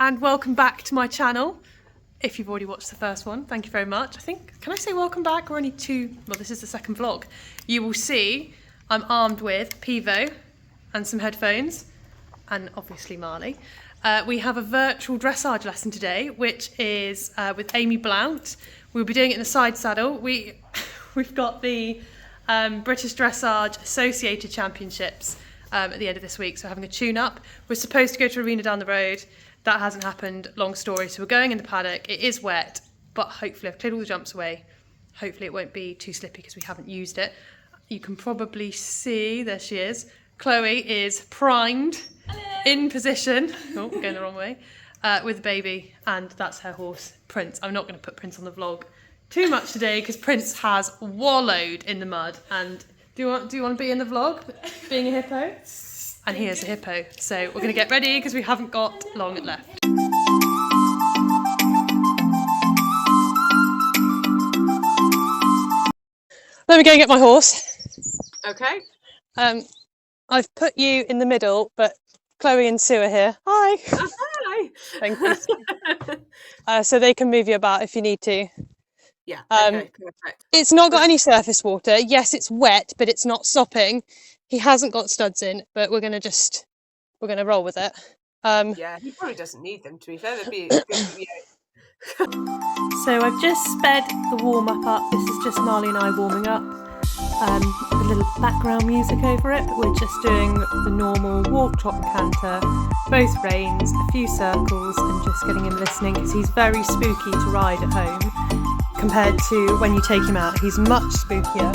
and welcome back to my channel. If you've already watched the first one, thank you very much. Can I say welcome back? We're only two, well, this is the second vlog. You will see I'm armed with pivo and some headphones, and obviously Marley. We have a virtual dressage lesson today, which is with Amy Blount. We'll be doing it in the side saddle. We've got the British Dressage Associated Championships at the end of this week, so having a tune-up. We're supposed to go to arena down the road. That hasn't happened, long story. So we're going in the paddock. It is wet, but hopefully I've cleared all the jumps away. Hopefully it won't be too slippy because we haven't used it. You can probably see, there she is. Chloe is primed, in position. Oh, I'm going the wrong way. With the baby, and that's her horse, Prince. I'm not going to put Prince on the vlog too much today because Prince has wallowed in the mud. And do you want to be in the vlog, being a hippo? And he is a hippo. So we're going to get ready because we haven't got long left. Let me go and get my horse. Okay. I've put you in the middle, but Chloe and Sue are here. Hi. Hi. Thank you. So they can move you about if you need to. Yeah. Okay. Perfect. It's not got any surface water. Yes, it's wet, but it's not sopping. He hasn't got studs in, but we're gonna roll with it. Yeah, he probably doesn't need them, to be fair. That'd be good. So I've just sped the warm up. This is just Marley and I warming up. A little background music over it. We're just doing the normal walk, trot and canter, both reins, a few circles, and just getting him listening because he's very spooky to ride at home compared to when you take him out. He's much spookier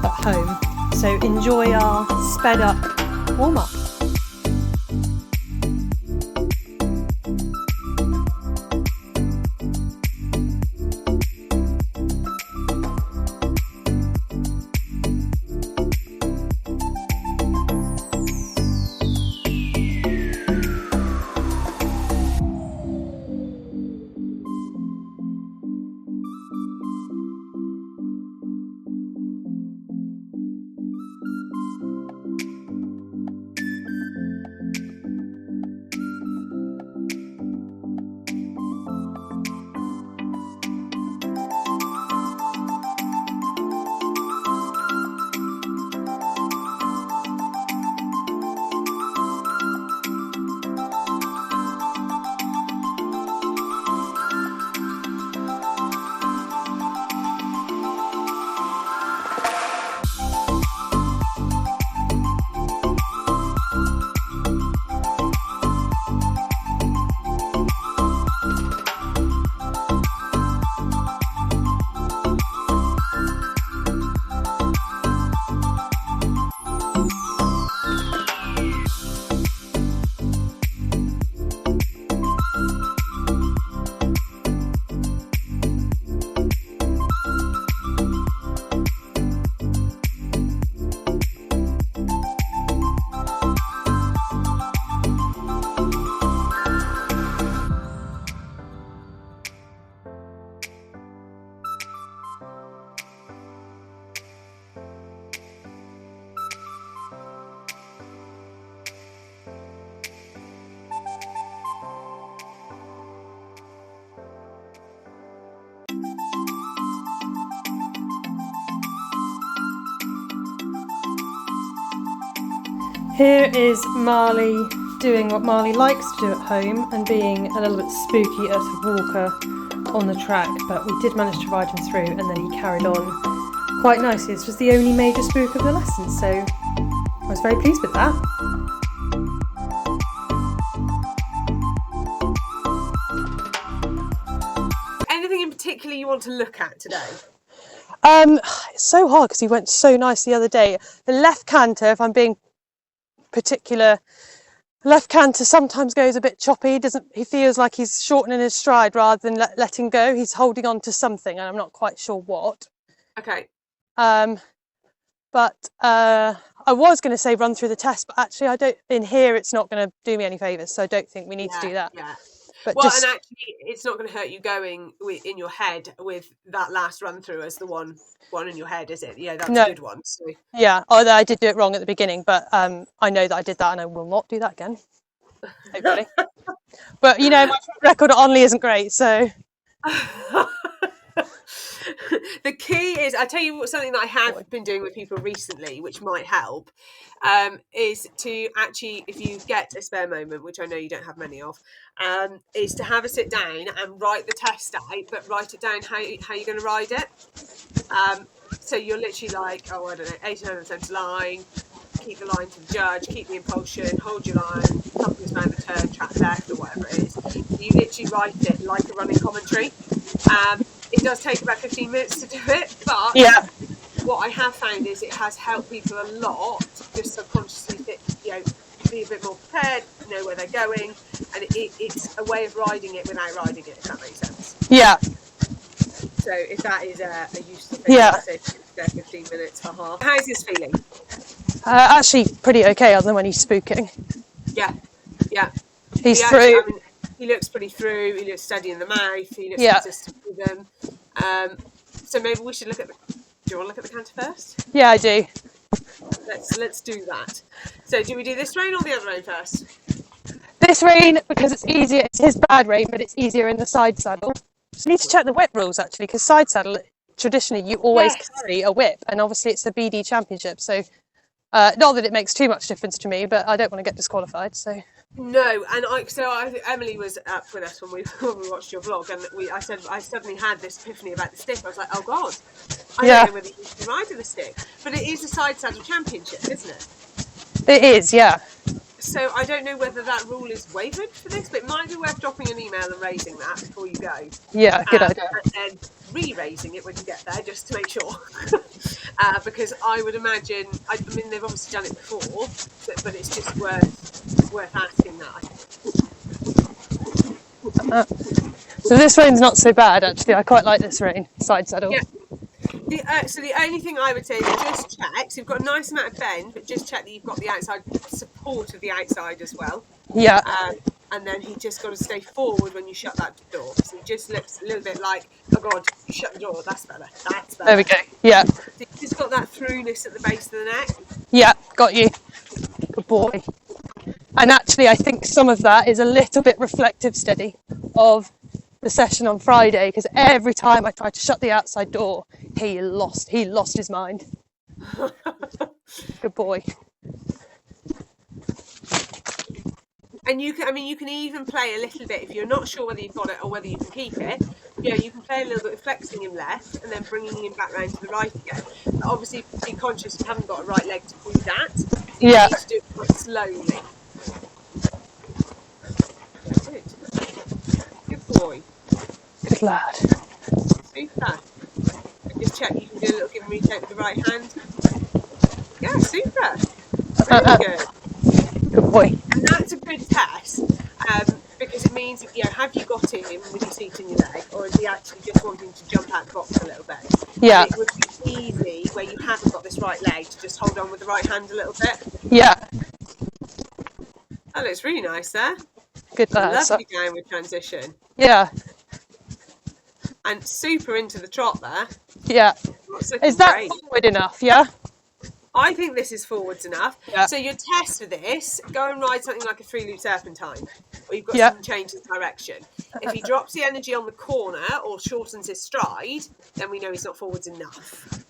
at home. So enjoy our sped up warm up. Here is Marley doing what Marley likes to do at home and being a little bit spooky as a walker on the track, but we did manage to ride him through and then he carried on quite nicely. This was the only major spook of the lesson, so I was very pleased with that. Anything in particular you want to look at today? It's so hard because he went so nice the other day. The left canter, if I'm being particular, left canter sometimes goes a bit choppy. He feels like he's shortening his stride rather than letting go. He's holding on to something and I'm not quite sure what. Okay. But I was going to say run through the test, but actually in here it's not going to do me any favours, so I don't think we need to do that. Yeah. But well, and actually, it's not going to hurt you going in your head with that last run through as the one in your head, is it? Yeah, that's a good one. So. Yeah, although I did do it wrong at the beginning, but I know that I did that and I will not do that again. hopefully. But you know, my record at Onley isn't great, so. The key is, I tell you what, something that I have been doing with people recently, which might help, is to actually, if you get a spare moment, which I know you don't have many of, is to have a sit down and write the test out, but write it down how you're going to ride it. So you're literally like, oh, I don't know, 89 centre line, keep the line to the judge, keep the impulsion, hold your line, compass around the turn, track left, or whatever it is. So you literally write it like a running commentary. It does take about 15 minutes to do it, but what I have found is it has helped people a lot, just subconsciously, be a bit more prepared, know where they're going, and it's a way of riding it without riding it, if that makes sense. Yeah. So if that is a useful thing, to say 15 minutes, haha. How's this feeling? Actually, pretty okay, other than when he's spooking. Yeah. He's through. He looks pretty through. He looks steady in the mouth. He looks consistent with them. So maybe we should look at the. Do you want to look at the canter first? Yeah, I do. Let's do that. So do we do this rein or the other rein first? This rein, because it's easier. It's his bad rein, but it's easier in the side saddle. Just need to check the whip rules actually, because side saddle traditionally you always carry a whip, and obviously it's a BD championship, so. Not that it makes too much difference to me, but I don't want to get disqualified. So no, and Emily was up with us when we watched your vlog, and I suddenly had this epiphany about the stick. I was like, oh god, I don't know whether you can ride with a stick, but it is a side saddle championship, isn't it? It is, yeah. So I don't know whether that rule is wavered for this, but it might be worth dropping an email and raising that before you go. Yeah, good idea. And then re-raising it when you get there, just to make sure. Because I would imagine, I mean, they've obviously done it before, but it's just worth asking that. So this rein's not so bad, actually. I quite like this rein, side saddle. Yeah. So the only thing I would say is just check. So you've got a nice amount of bend, but just check that you've got the outside support of the outside as well. Yeah. And then he just got to stay forward when you shut that door. So he just looks a little bit like, oh god, you shut the door. That's better. There we go. Yeah. So you've just got that throughness at the base of the neck. Yeah, got you. Good boy. And actually, I think some of that is a little bit reflective, Steady, of the session on Friday, because every time I tried to shut the outside door, he lost his mind. Good boy. And you can even play a little bit if you're not sure whether you've got it or whether you can keep it. You know, you can play a little bit of flexing him left and then bringing him back round to the right again. But obviously, be conscious you haven't got a right leg to do that. So you need to do it quite slowly. Good boy. Good lad. Super. Just check you can do a little give and retake with the right hand. Yeah, super. Really good. Good boy. And that's a good test, because it means, have you got him with your seat in your leg, or is he actually just wanting to jump out the box a little bit? Yeah. And it would be easy where you haven't got this right leg to just hold on with the right hand a little bit. Yeah. That looks really nice there. Good lad. Lovely downward transition. Yeah. And super into the trot there. Yeah. Is that great. forward enough? Yeah. I think this is forwards enough. Yeah. So your test for this, go and ride something like a 3-loop serpentine, where you've got some change of direction. If he drops the energy on the corner or shortens his stride, then we know he's not forwards enough.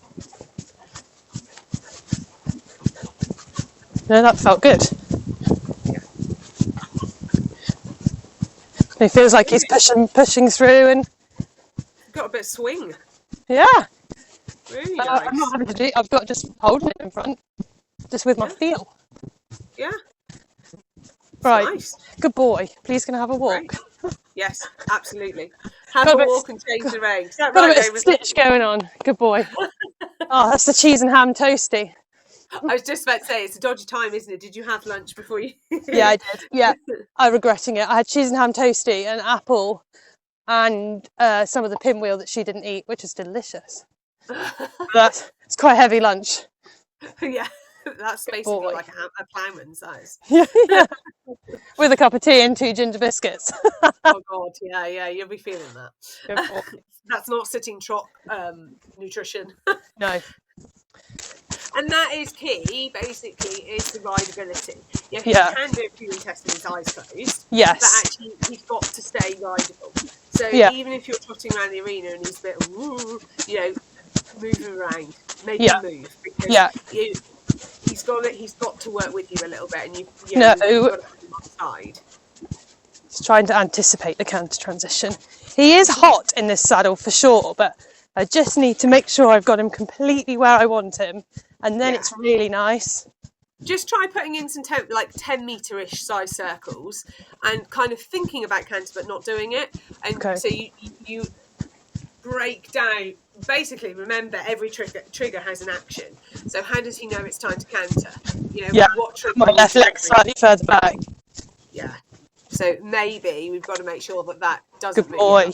No, that felt good. Yeah. He feels like he's pushing through and Got a bit of swing. Yeah. Really nice. I'm not having to do it. I've got just holding it in front, just with my feel. Yeah. Right. Nice. Good boy. Please can I have a walk? Right. Yes, absolutely. Have a walk and change the reins. Got a bit of stitch going on. Good boy. Oh, that's the cheese and ham toasty. I was just about to say, it's a dodgy time, isn't it? Did you have lunch before you... Yeah, I did. Yeah. I'm regretting it. I had cheese and ham toasty, an apple, and some of the pinwheel that she didn't eat, which is delicious. But it's quite a heavy lunch. Yeah, that's basically like a ploughman's size. Yeah. With a cup of tea and 2 ginger biscuits. Oh god, yeah, you'll be feeling that. That's not sitting trot nutrition. No. And that is key, basically, is the rideability. Yeah, he Yeah. can do a few tests with his eyes closed, Yes. but actually he's got to stay rideable. So Yeah. even if you're trotting around the arena and he's a bit, you know, move him around, make Yeah. him move, because Yeah. he's got to work with you a little bit, and you've No. got to put him on the side. Just trying to anticipate the canter transition. He is hot in this saddle for sure, but I just need to make sure I've got him completely where I want him, and then it's really nice. Just try putting in some 10 metre-ish size circles and kind of thinking about canter but not doing it. And so you break down, basically remember every trigger has an action. So how does he know it's time to canter? You know, what trigger? My left leg slightly further back. Yeah. So maybe we've got to make sure that doesn't Good boy.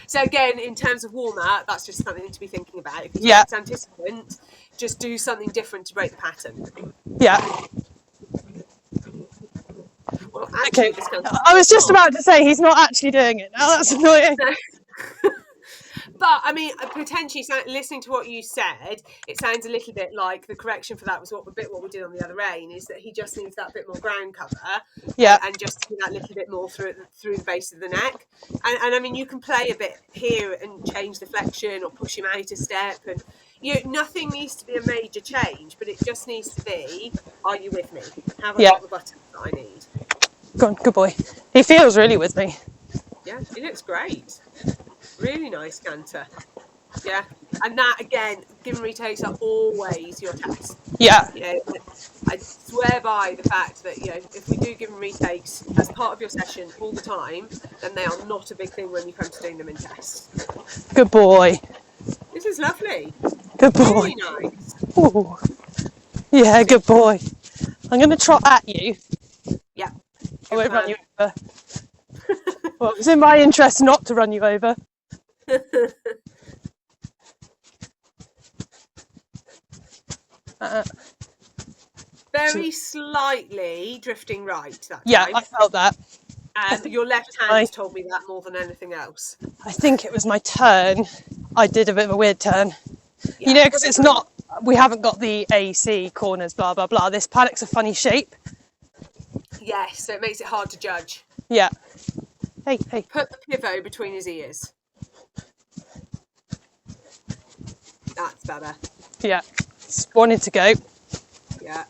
So again, in terms of warm-up, that's just something to be thinking about. If Yeah. it's anticipant, just do something different to break the pattern. Yeah. Well, actually, Okay. I was just about to say he's not actually doing it now. That's annoying. But I mean, potentially listening to what you said, it sounds a little bit like the correction for that was what we did on the other rein, is that he just needs that bit more ground cover, and just that little bit more through the base of the neck. And I mean, you can play a bit here and change the flexion or push him out a step, and nothing needs to be a major change, but it just needs to be, are you with me? Have I got the buttons that I need? Go on, good boy. He feels really with me. Yeah, he looks great. Really nice canter. Yeah. And that, again, given retakes are always your test. Yeah. I swear by the fact that, if we do given retakes as part of your session all the time, then they are not a big thing when you come to doing them in tests. Good boy. This is lovely. Good boy. Really nice. Ooh. Yeah, good boy. I'm going to trot at you. Yeah. I won't run you over. Well, it's in my interest not to run you over. Very slightly drifting right that time. I felt that. Your left hand told me that more than anything else. I think it was my turn. I did a bit of a weird turn. Yeah. Because it's not, we haven't got the AC corners, blah, blah, blah. This paddock's a funny shape. Yes, so it makes it hard to judge. Yeah. Hey. Put the pivot between his ears. That's better. Yeah. Just wanted to go. Yeah.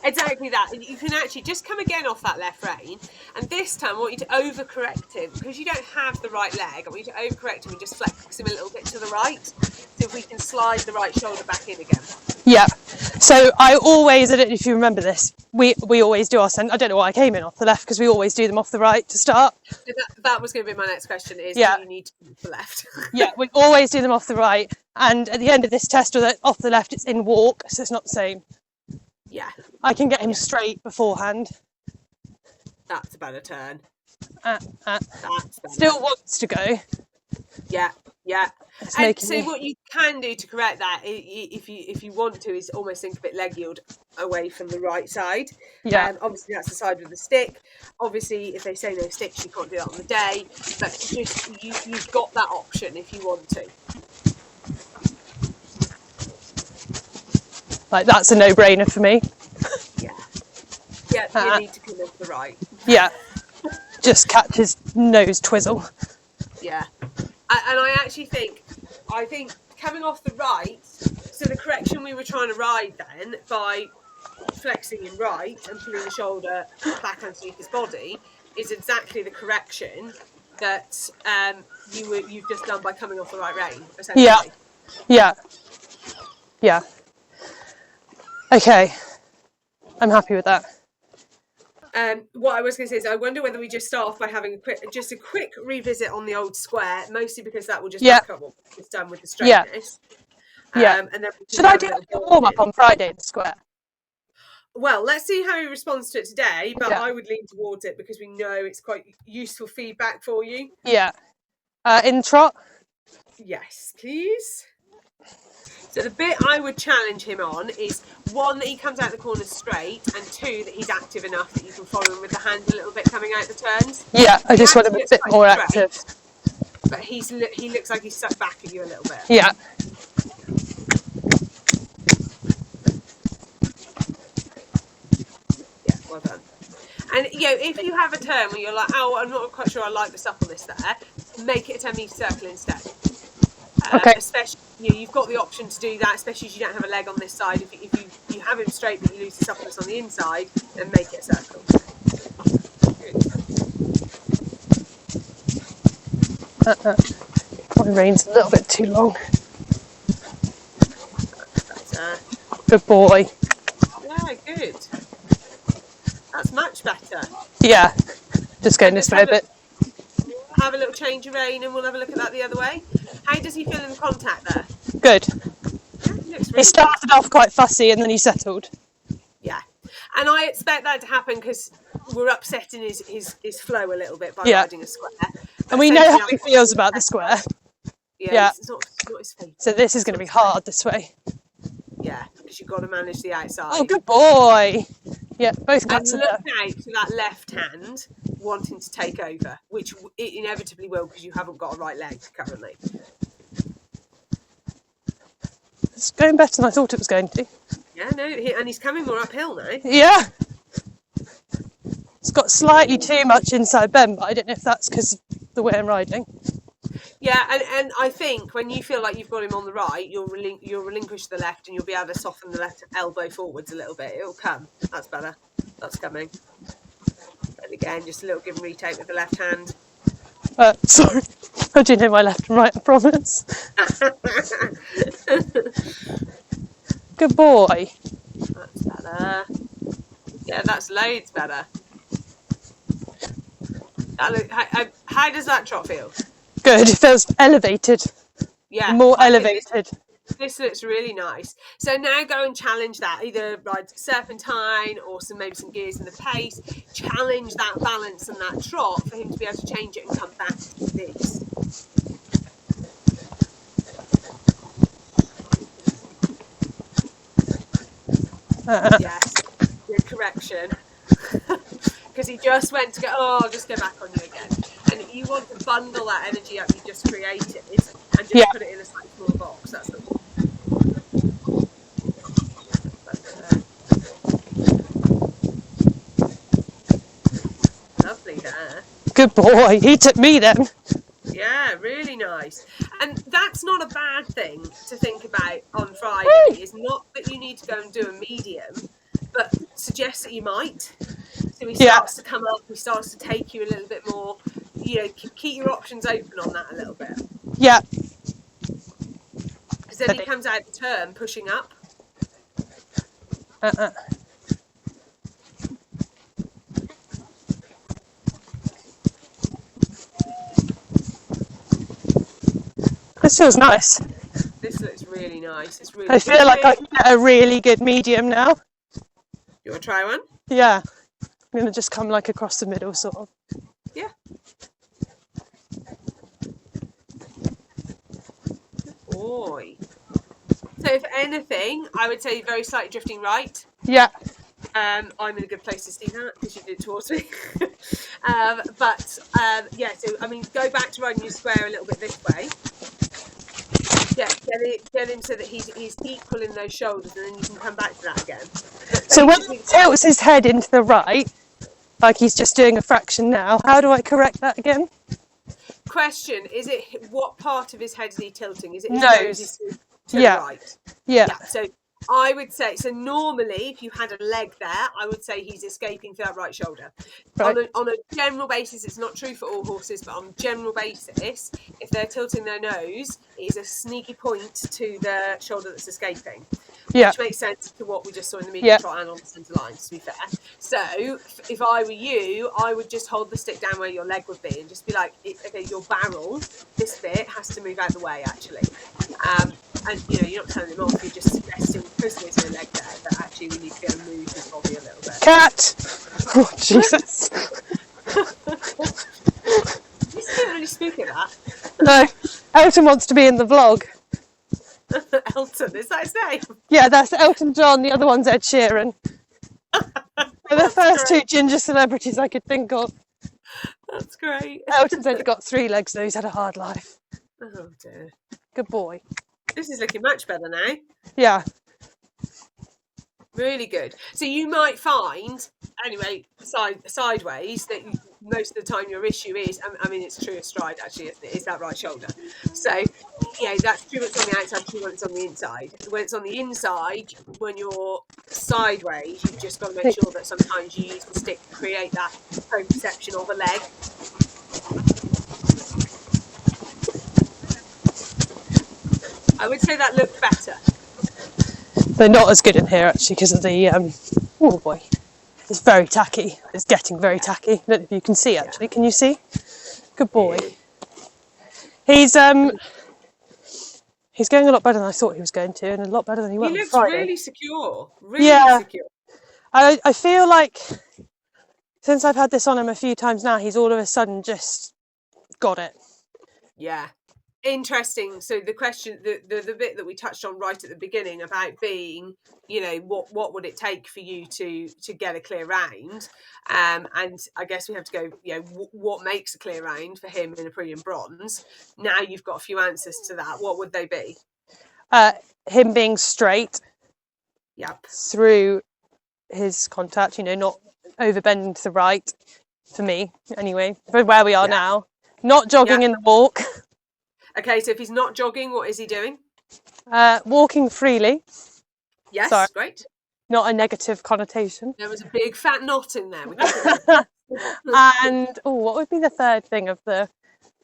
Exactly that. And you can actually just come again off that left rein, and this time I want you to overcorrect him, because you don't have the right leg. I want you to overcorrect him and just flex him a little bit to the right, so if we can slide the right shoulder back in again. Yeah. So I always, I don't know if you remember this, we always do our I don't know why I came in off the left, because we always do them off the right to start. That was going to be my next question, is do you need to move the left? Yeah, we always do them off the right, and at the end of this test off the left it's in walk, so it's not the same. Yeah. I can get him straight beforehand. That's a better turn. That's better. Still wants to go. Yeah. And so what you can do to correct that, if you want to, is almost think a bit leg yield away from the right side. Yeah. Obviously that's the side with the stick. Obviously if they say no sticks, you can't do that on the day. But just you've got that option if you want to. Like, that's a no-brainer for me. Yeah, you need to come in to the right. Yeah, just catch his nose twizzle. Yeah, and I actually think coming off the right, so the correction we were trying to ride then, by flexing him right and pulling the shoulder back underneath his body, is exactly the correction that you've just done by coming off the right rein, essentially. Yeah. Okay, I'm happy with that. What I was going to say is I wonder whether we just start off by having a quick revisit on the old square, mostly because that will just back up what was done with the straightness. Yeah. And then should I do a warm-up on Friday in the square? Well, let's see how he responds to it today, but I would lean towards it because we know it's quite useful feedback for you. Yeah. In trot? Yes, please. So the bit I would challenge him on is, one, that he comes out the corner straight, and two, that he's active enough that you can follow him with the hand a little bit coming out the turns. Yeah, I just want him a bit more active. But he looks like he's stuck back at you a little bit. Yeah. And if you have a turn where you're like, oh, I'm not quite sure I like the suppleness there, make it a 10-metre circle instead. Okay. Especially, you've got the option to do that, especially if you don't have a leg on this side. If you have him straight but you lose the suppleness on the inside, then make it a circle. My reign's a little bit too long. Better. Good boy. Yeah, good. That's much better. Yeah. Just going this way a bit. Have a little change of rein and we'll have a look at that the other way. How does he feel in the contact there? Good. Yeah, he looks He really started off quite fussy and then he settled. Yeah. And I expect that to happen because we're upsetting his flow a little bit by Yeah. riding a square. And we know how he feels about the square. Yeah. It's not his favourite. So this is going to be hard this way. Yeah, because you've got to manage the outside. Oh, good boy. Yeah, both And guts are look there. out for that left hand wanting to take over, which it inevitably will because you haven't got a right leg currently. It's going better than I thought it was going to. Yeah, no, and he's coming more uphill now. Yeah. It's got slightly too much inside bend, but I don't know if that's because of the way I'm riding. Yeah, and I think when you feel like you've got him on the right, you'll relinquish the left and you'll be able to soften the left elbow forwards a little bit. It'll come. That's better. That's coming. And again, just a little give and retake with the left hand. Sorry, I do know my left and right, I promise. Good boy. That's better. Yeah, that's loads better. How does that trot feel? Good, it feels elevated. Yeah, More elevated. This looks really nice. So now go and challenge that. Either ride serpentine or maybe some gears in the pace. Challenge that balance and that trot for him to be able to change it and come back to this. Yes, good correction. Because he just went to go, I'll just go back on you again. And you want to bundle that energy up you just created and just put it in a slightly smaller box. That's the lovely there. Good boy, he took me then. Yeah, really nice. And that's not a bad thing to think about on Friday. It's not that you need to go and do a medium, but suggest that you might. So he starts to come up, he starts to take you a little bit more, keep your options open on that a little bit. Yeah. Because then he comes out the turn pushing up. This feels nice. This looks really nice. It's really. I feel like I can get a really good medium now. You want to try one? Yeah. I'm going to just come like across the middle, sort of. Yeah. Good boy. So if anything, I would say very slightly drifting right. Yeah. I'm in a good place to see that because you did it towards me. So I mean, go back to riding your square a little bit this way. Get him so that he's equal in those shoulders, and then you can come back to that again. So when he tilts his head into the right, like he's just doing a fraction now, how do I correct that again? Question: is it what part of his head is he tilting? Is it his nose to the right? Yeah. So I would say, so normally if you had a leg there, I would say he's escaping for that right shoulder. Right. On a general basis, it's not true for all horses, but on a general basis, if they're tilting their nose, it is a sneaky point to the shoulder that's escaping. Yeah. Which makes sense to what we just saw in the medium trot and on the centre lines, to be fair. So if I were you, I would just hold the stick down where your leg would be and just be like, okay, your barrel, this bit has to move out of the way, actually. And you're not telling him off, you're just suggesting because there's no leg there that actually we need to be able to move his body a little bit. Cat! Oh, Jesus. You didn't really speak of that. No. Elton wants to be in the vlog. Elton, is that his name? Yeah, that's Elton John, the other one's Ed Sheeran. They're the first two ginger celebrities I could think of. That's great. Elton's only got 3 legs though, he's had a hard life. Oh dear. Good boy. This is looking much better now. Yeah. Really good. So you might find, anyway, sideways, that most of the time your issue is, I mean, it's true of stride actually, isn't it? Is that right shoulder? So, that's true when it's on the outside, true when it's on the inside. When it's on the inside, when you're sideways, you've just got to make sure that sometimes you use the stick to create that perception of a leg. I would say that looked better. They're not as good in here actually because of the oh boy, it's very tacky. It's getting very tacky. I don't know if you can see actually. Can you see? Good boy. He's going a lot better than I thought he was going to, and a lot better than he went on Friday. He looks really secure. Really secure. I feel like since I've had this on him a few times now, he's all of a sudden just got it. Yeah. Interesting. So the question, the bit that we touched on right at the beginning about being, what would it take for you to get a clear round? And I guess we have to go, what makes a clear round for him in a premium bronze? Now you've got a few answers to that. What would they be? Him being straight. Yep. Through his contact, not overbending to the right, for me anyway, for where we are now. Not jogging in the walk. Okay, so if he's not jogging, what is he doing? Walking freely. Yes, Sorry. Great. Not a negative connotation. There was a big fat knot in there. And what would be the third thing of the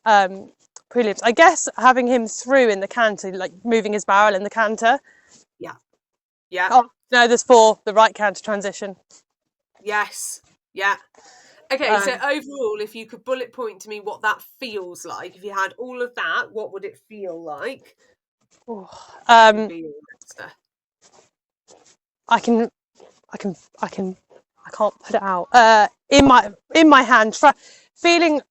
prelims? I guess having him through in the canter, like moving his barrel in the canter. Yeah. Yeah. Oh, no, there's 4, the right canter transition. Yes. Yeah. Okay, so overall, if you could bullet point to me what that feels like, if you had all of that, what would it feel like? I can't put it out. In my hand, feeling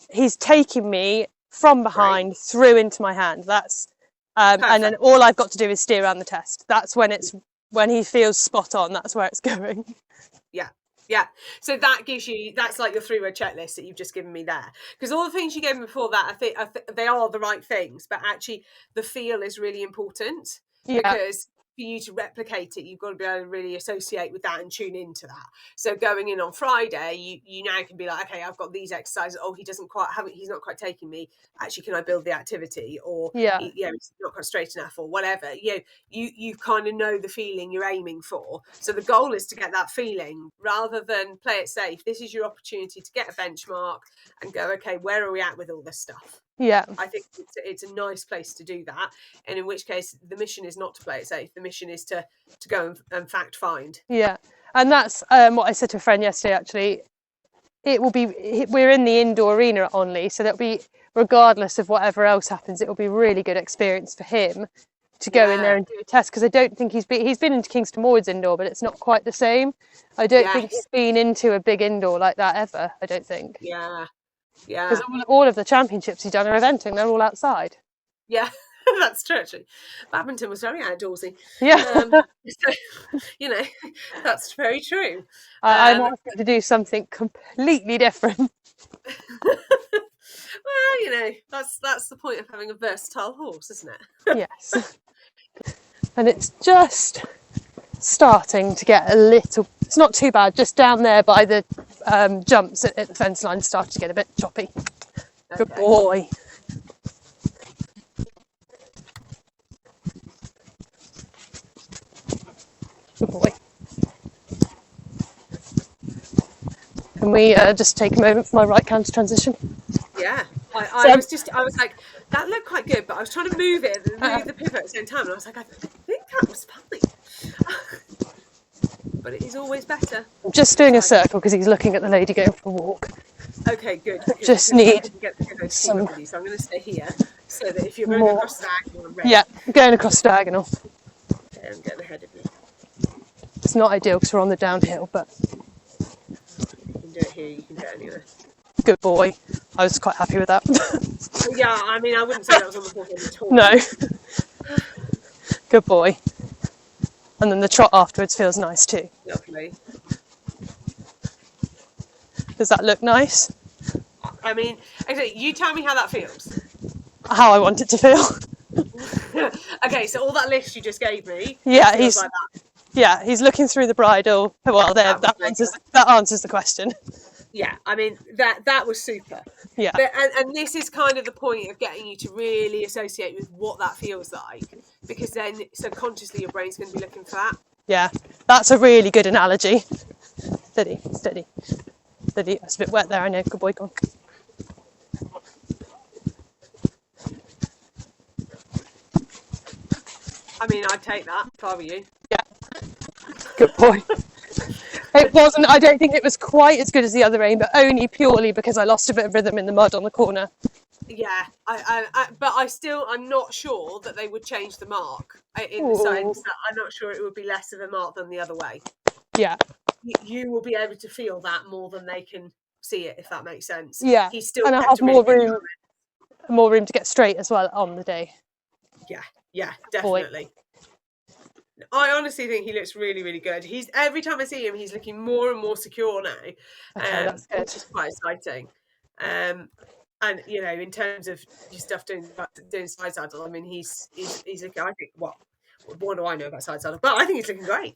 he's taking me from behind through into my hand. That's and then all I've got to do is steer around the test. That's when he feels spot on. That's where it's going. Yeah. Yeah, so that gives you, that's like your 3-word checklist that you've just given me there. Because all the things you gave me before that, I think they are the right things, but actually the feel is really important. Because for you to replicate it, you've got to be able to really associate with that and tune into that. So going in on Friday, you now can be like, okay, I've got these exercises. Oh, he's not quite taking me. Actually, can I build the activity? Or it's not quite straight enough, or whatever. You kind of know the feeling you're aiming for. So the goal is to get that feeling rather than play it safe. This is your opportunity to get a benchmark and go, okay, where are we at with all this stuff? Yeah, I think it's a nice place to do that, and in which case the mission is not to play it safe. The mission is to go and fact find. Yeah, and that's what I said to a friend yesterday. Actually, we're in the indoor arena at Onley, so that'll be, regardless of whatever else happens, it will be a really good experience for him to go in there and do a test, because I don't think he's been into Kingston Moor indoor, but it's not quite the same. I don't think he's been into a big indoor like that ever. I don't think. Yeah. Yeah, because all of the championships he's done are eventing. They're all outside. Yeah, that's true. Actually, badminton was very outdoorsy. Yeah, so, that's very true. I'm asking to do something completely different. Well, that's the point of having a versatile horse, isn't it? Yes, and it's just starting to get a little. It's not too bad. Just down there by the jumps at the fence line, started to get a bit choppy. Okay. Good boy. Good boy. Can we just take a moment for my right canter transition? Yeah. I was like, that looked quite good, but I was trying to move it and move the pivot at the same time, and I was like, I think that was fine. But it is always better. I'm just doing a circle because he's looking at the lady going for a walk. Okay, good. Just need some. So I'm going to stay here so that if you're going across the diagonal, I'm ready. Yeah, going across the diagonal. Okay, I'm getting ahead of you. It's not ideal because we're on the downhill, but you can do it here. You can do it anywhere. Good boy. I was quite happy with that. Yeah, I mean, I wouldn't say that was on the forehand at all. No. Good boy. And then the trot afterwards feels nice too. Lovely. Does that look nice? I mean, actually, you tell me how that feels. How I want it to feel. Okay, so all that list you just gave me. Yeah, feels like that. Yeah, he's looking through the bridle. Well, there, That that answers the question. Yeah, I mean that was super. Yeah. But and this is kind of the point of getting you to really associate with what that feels like, because then subconsciously your brain's going to be looking for that. Yeah, that's a really good analogy. Steady, steady, steady. That's a bit wet there, I know. Good boy, go on. I mean, I'd take that if I were you. Yeah, good boy. It wasn't, I don't think it was quite as good as the other aim, but only purely because I lost a bit of rhythm in the mud on the corner. Yeah, but I'm not sure that they would change the mark in Ooh. the sense that I'm not sure it would be less of a mark than the other way. Yeah. You will be able to feel that more than they can see it, if that makes sense. Yeah, He's still and I have more room to get straight as well on the day. Yeah, definitely. I honestly think he looks really, really good. Every time I see him, he's looking more and more secure now. Okay, that's good. Which is quite exciting. And in terms of your stuff doing side saddle, I mean, he's looking. I think what do I know about side saddle? But I think he's looking great.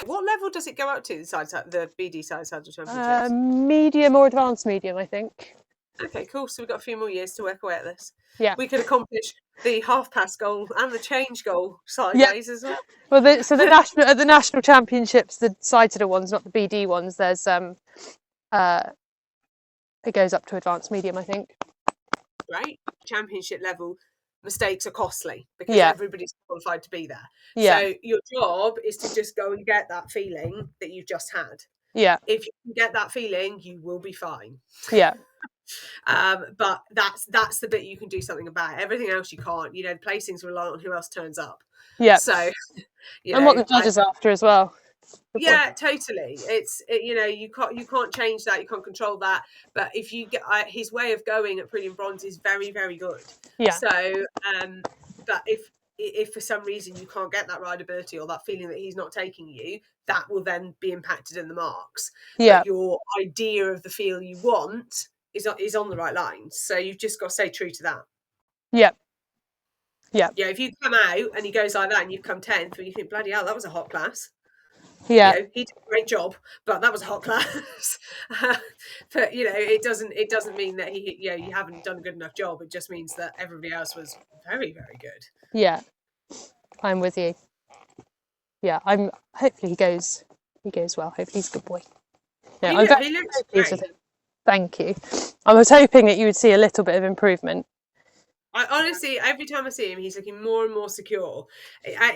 What level does it go up to? The BD side saddle championships? Medium or advanced medium, I think. Okay, cool. So we've got a few more years to work away at this. Yeah. We could accomplish the half pass goal and the change goal sideways as well. Well, the national championships, the side saddle ones, not the BD ones. There's it goes up to advanced medium, I think. Right, championship level mistakes are costly because everybody's qualified to be there. Yeah. So your job is to just go and get that feeling that you've just had. Yeah. If you can get that feeling, you will be fine. Yeah. But that's the bit you can do something about. Everything else you can't. The placings rely on who else turns up. Yeah. So and what the judges are after as well. Yeah, totally. You can't change that. You can't control that. But if you get his way of going at Brilliant Bronze is very, very good. Yeah. So, but if for some reason you can't get that rideability or that feeling that he's not taking you, that will then be impacted in the marks. Yeah. But your idea of the feel you want is on the right lines. So you've just got to stay true to that. Yeah. Yeah. Yeah. If you come out and he goes like that and you come 10th, and you think, bloody hell, that was a hot class. Yeah, he did a great job, but that was a hot class. But it doesn't mean that you haven't done a good enough job. It just means that everybody else was very, very good. Yeah, I'm with you. Yeah, hopefully he goes well. Hopefully he's a good boy. Yeah, He looks great. Thank you. I was hoping that you would see a little bit of improvement. I honestly, every time I see him, he's looking more and more secure.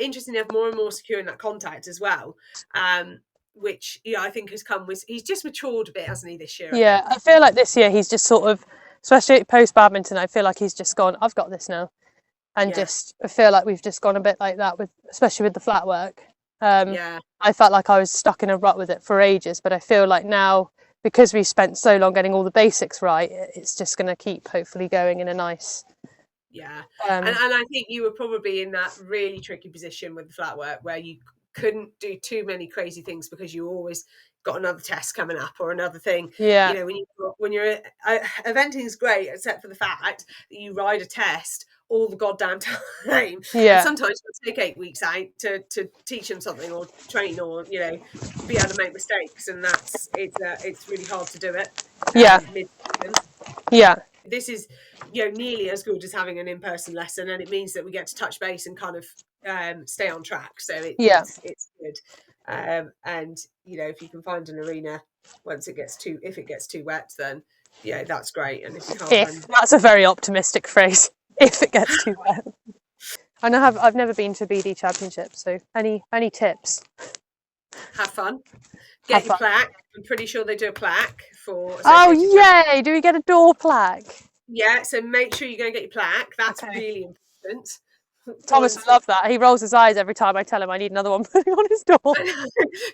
Interestingly enough, more and more secure in that contact as well, which I think has come with. He's just matured a bit, hasn't he, this year? Yeah, I feel like this year he's just sort of, especially post badminton, I feel like he's just gone, I've got this now, and I feel like we've just gone a bit like that especially with the flat work. I felt like I was stuck in a rut with it for ages, but I feel like now, because we've spent so long getting all the basics right, it's just going to keep hopefully going in a nice. Yeah, and I think you were probably in that really tricky position with the flat work where you couldn't do too many crazy things because you always got another test coming up or another thing. Yeah. When you're eventing is great, except for the fact that you ride a test all the goddamn time. Yeah. And sometimes it'll take 8 weeks out to teach them something or train or be able to make mistakes, and it's really hard to do it. Yeah. Yeah. This is nearly as good as having an in-person lesson, and it means that we get to touch base and kind of stay on track. So it's good. And if you can find an arena if it gets too wet, then that's great. And if you can't, that's a very optimistic phrase. If it gets too wet. And I've never been to a BD championship, so any tips? Have fun. Get your plaque. I'm pretty sure they do a plaque for. Oh yay! Do we get a door plaque? Yeah, so make sure you're going to get your plaque. That's really important. Thomas would love that. He rolls his eyes every time I tell him I need another one putting on his door.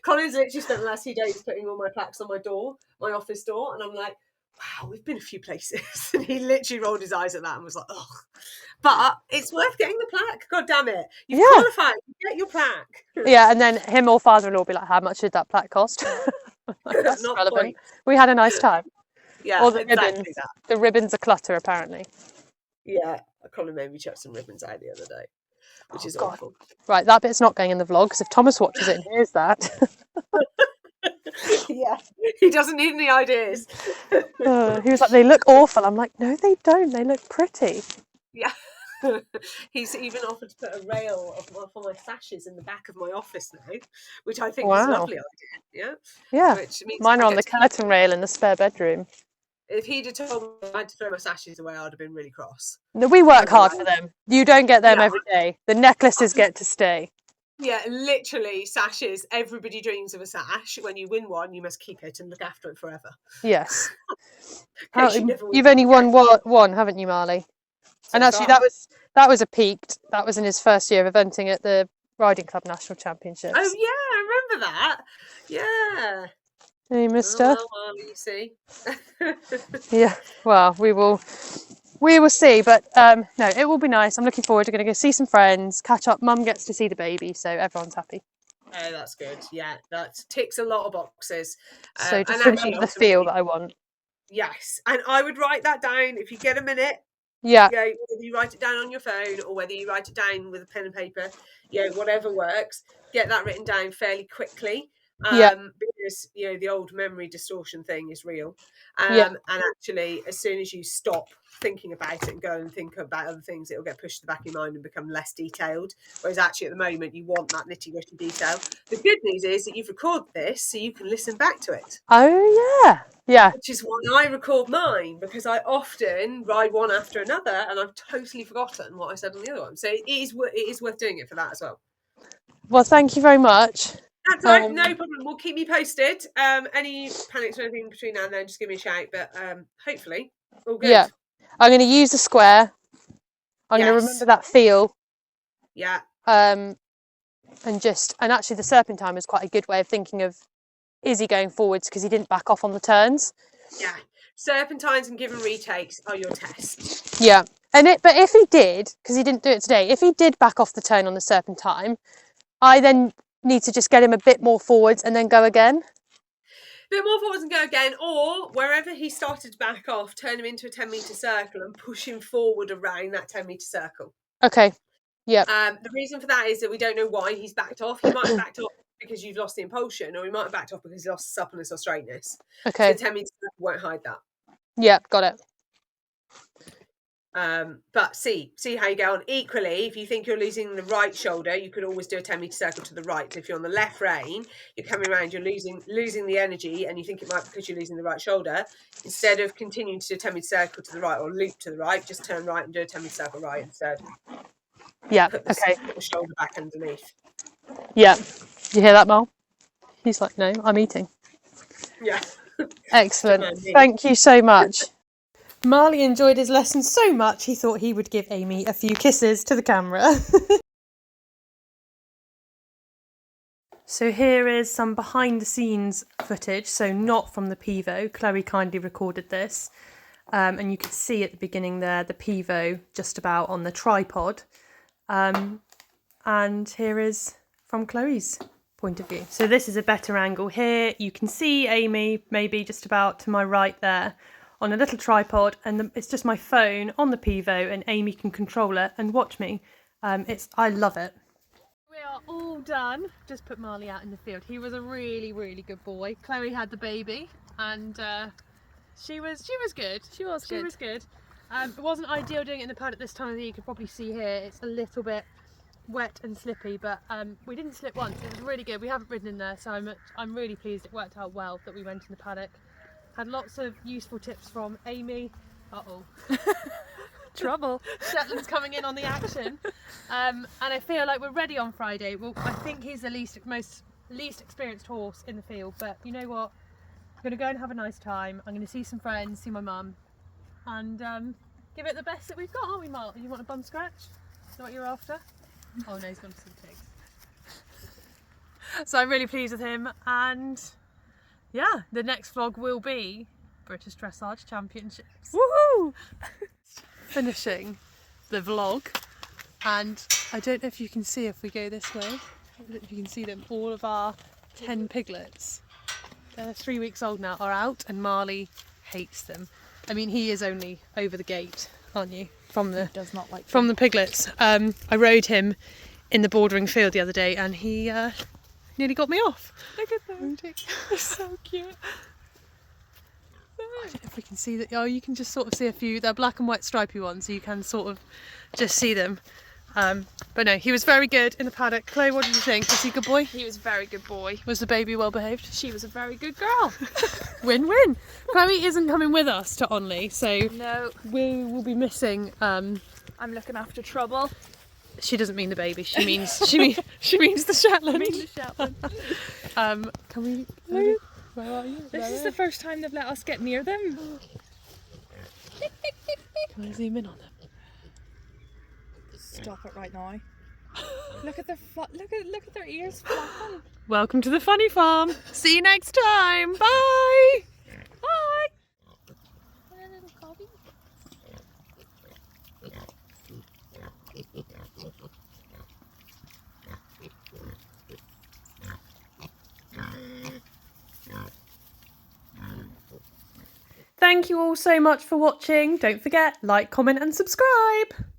Colin's literally spent the last few days putting all my plaques on my door, my office door, and I'm like, wow, we've been a few places. And he literally rolled his eyes at that and was like, ugh. But it's worth getting the plaque. God damn it. You've qualified. Get your plaque. Yeah, and then him or father-in-law will be like, how much did that plaque cost? That's not relevant. point. We had a nice time. Yeah, or the exactly ribbons. That. The ribbons are clutter, apparently. Yeah, Colin made me chuck some ribbons out the other day. which is God. awful. Right, that bit's not going in the vlog because if Thomas watches it and hears that, Yeah, he doesn't need any ideas. he was like, they look awful. I'm like, no, they don't. They look pretty. Yeah. He's even offered to put a rail for my sashes in the back of my office now, which I think is a Wow. lovely idea. Yeah. Yeah. Which means Mine are I on the get to keep curtain rail in the spare bedroom. If he'd have told me I had to throw my sashes away, I'd have been really cross. No, we work I'd be hard like, for them. You don't get them Yeah. every day. The necklaces get to stay. Yeah, literally sashes. Everybody dreams of a sash. When you win one, you must keep it and look after it forever. Yes. In case you never win You've only one won again. one, haven't you, Marley? So And actually, far. that was a peak. That was in his first year of eventing at the Riding Club National Championships. Oh yeah, I remember that. Yeah. Hey, mister. Well, you see. Yeah. Well, we will see. But no, it will be nice. I'm looking forward to going to go see some friends, catch up. Mum gets to see the baby, so everyone's happy. Oh, that's good. Yeah, that ticks a lot of boxes. So just and remember the feel that I want. Yes, and I would write that down if you get a minute. Yeah. You know, whether you write it down on your phone or whether you write it down with a pen and paper, whatever works, get that written down fairly quickly. Because the old memory distortion thing is real. And actually, as soon as you stop thinking about it and go and think about other things, it'll get pushed to the back of your mind and become less detailed. Whereas actually at the moment you want that nitty-gritty detail. The good news is that you've recorded this so you can listen back to it. Oh yeah. Which is why I record mine, because I often ride one after another and I've totally forgotten what I said on the other one. So it is worth doing it for that as well. Well, thank you very much. That's right, no problem. We'll keep me posted. Any panics or anything between now and then, just give me a shout. But hopefully, all good. Yeah, I'm going to use the square. I'm going to remember that feel. Yeah. And actually, the serpentine was quite a good way of thinking of, is he going forwards because he didn't back off on the turns? Yeah, serpentines and given retakes are your test. Yeah, but if he did, because he didn't do it today, if he did back off the turn on the serpentine, I then need to just get him a bit more forwards and then go again. A bit more forwards and go again, or wherever he started to back off, turn him into a 10-metre circle and push him forward around that 10-metre circle. Okay. Yeah. The reason for that is that we don't know why he's backed off. He might have backed off because you've lost the impulsion, or he might have backed off because he's lost suppleness or straightness. Okay. So 10-metre circle won't hide that. Yeah, got it. But see how you go on. Equally, if you think you're losing the right shoulder, you could always do a 10-metre circle to the right. So if you're on the left rein, you're coming around, you're losing the energy, and you think it might be because you're losing the right shoulder. Instead of continuing to do a 10-metre circle to the right or loop to the right, just turn right and do a 10-metre circle right instead. Yeah. Put the shoulder back underneath. Yeah. You hear that, Mal? He's like, no, I'm eating. Yeah. Excellent. Thank you so much. Marley enjoyed his lesson so much he thought he would give Amy a few kisses to the camera. So here is some behind the scenes footage, so not from the pivo. Chloe kindly recorded this. And you can see at the beginning there the pivo just about on the tripod. And here is from Chloe's point of view. So this is a better angle here. You can see Amy maybe just about to my right there on a little tripod, and it's just my phone on the pivo, and Amy can control it and watch me. I love it. We are all done. Just put Marley out in the field. He was a really, really good boy. Chloe had the baby, and she was good. She was good. It wasn't ideal doing it in the paddock this time of the year. You could probably see here it's a little bit wet and slippy, but we didn't slip once. It was really good. We haven't ridden in there, so I'm really pleased it worked out well that we went in the paddock. Had lots of useful tips from Amy. Trouble. Shetland's coming in on the action. And I feel like we're ready on Friday. Well, I think he's the least experienced horse in the field, but you know what? I'm going to go and have a nice time. I'm going to see some friends, see my mum, and give it the best that we've got, aren't we, Mark? You want a bum scratch? Is that what you're after? Oh no, he's gone to some pigs. So I'm really pleased with him, and yeah, the next vlog will be British Dressage Championships. Woohoo! Finishing the vlog, and I don't know if you can see if we go this way. I don't know if you can see them. All of our 10 piglets, they're 3 weeks old now, are out, and Marley hates them. I mean, he is only over the gate, aren't you? From the Does not like from the piglets. I rode him in the bordering field the other day, and he nearly got me off. Look at them. They're so cute. I don't know if we can see that. Oh, you can just sort of see a few. They're black and white stripy ones, so you can sort of just see them. But no, he was very good in the paddock. Chloe, what did you think? Was he a good boy? He was a very good boy. Was the baby well behaved? She was a very good girl. Win-win. Chloe isn't coming with us to Onley, so No, we will be missing. I'm looking after trouble. She doesn't mean the baby. She means she means the Shetland. I mean the Shetland. Can we? Where are you? This is the first time they've let us get near them. Can I zoom in on them? Stop it right now. Look at their look at their ears flapping. Welcome to the funny farm. See you next time. Bye. Bye. And a little cubby. Thank you all so much for watching. Don't forget, like, comment and subscribe.